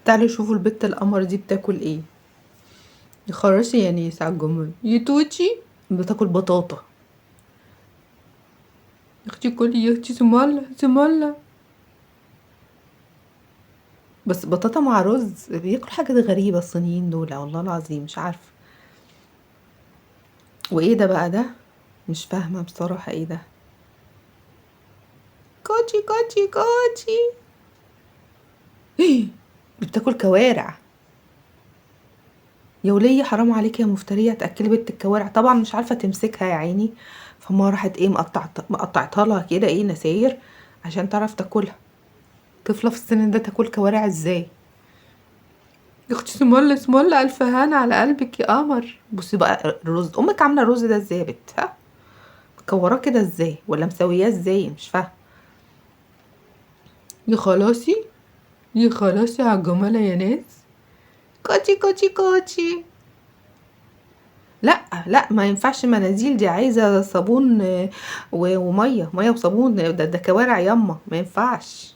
تعالوا شوفوا البت القمر دي بتاكل ايه. يا خراشي يا نيس على الجمل يا توتشي، بتاكل بطاطا. يا اختي كلي يا اختي، سمالة سمالة. بس بطاطا مع رز، بياكلوا حاجات غريبة الصينيين دول والله العظيم مش عارفة. وايه ده بقى ده؟ مش فاهمة بصراحة ايه ده. كوتشي كوتشي كوتشي. دي بتاكل كوارع. يا ولية حرام عليك يا مفترية، تأكلي بنت الكوارع. طبعا مش عارفة تمسكها يا عيني، فما راحت ايه مقطعتها لها كده ايه نساير عشان تعرف تاكلها. طفلة في السن ده تاكل كوارع ازاي؟ يا اختي سمولة سمولة، الف هنا على قلبك يا قمر. بصي بقى الرز، امك عامله الرز ده ازاي يا بت؟ ها، مكوراه كده ازاي ولا مسوياه ازاي؟ مش فاهمه. يا خلاصي يا خلاصي على الجمالة يا ناس. كوتشي كوتشي كوتشي. لا لا، ما ينفعش مناديل، دي عايزه صابون وميه، ميه وصابون. ده كوارع يما، ما ينفعش.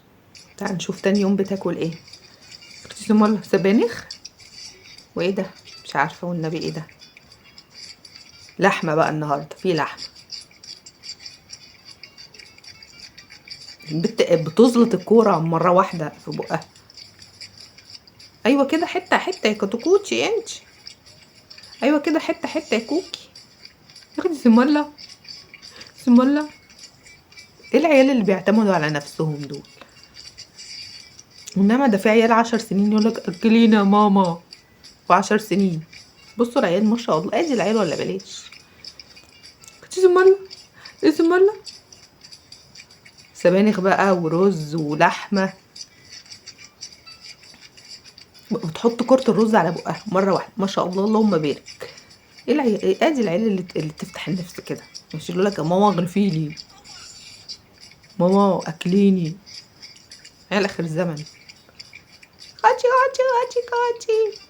تعال نشوف تاني يوم بتاكل ايه. اختي سمولة سبانخ. وايه ده؟ مش عارفه والنبي ايه ده. لحمه بقى النهارده، في لحمه. بتزلط الكوره مره واحده في بقها. ايوه كده، حته حته يا كتكوتشي انت. ايوه كده، حته حته يا كوكي. يا اختي سمولة سمولة. ايه العيال اللي بيعتمدوا على نفسهم دول؟ انما ده في عيال 10 سنين يقولك اكلينا يا ماما. و10 سنين. بصوا العيال ما شاء الله، ادي العيال ولا بلاش. اختي سمولة ايه سمولة. سبانخ بقى ورز ولحمه، وتحط كرة الرز على بقها مرة واحدة. ما شاء الله اللهم بارك. ايه العيال، ادي العيال اللي تفتح النفس كده. مش يقول لك يا ماما اغرفيلي، ماما اكليني. عيال اخر الزمن. كاتشي كاتشي كاتشي كاتشي.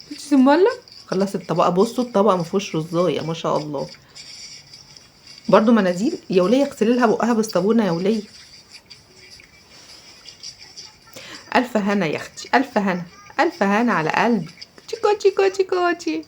كاتشي سمولة. خلصت الطبق. بصوا الطبق مفيهوش رزايه ما شاء الله. برضو مناديل يا وليه، اغسلي لها بقها بالصابونه يا وليه. الف هنا يا اختي، الف هنا. الف هنا على قلبي. كوتشي كوتشي كوتشي كوتشي.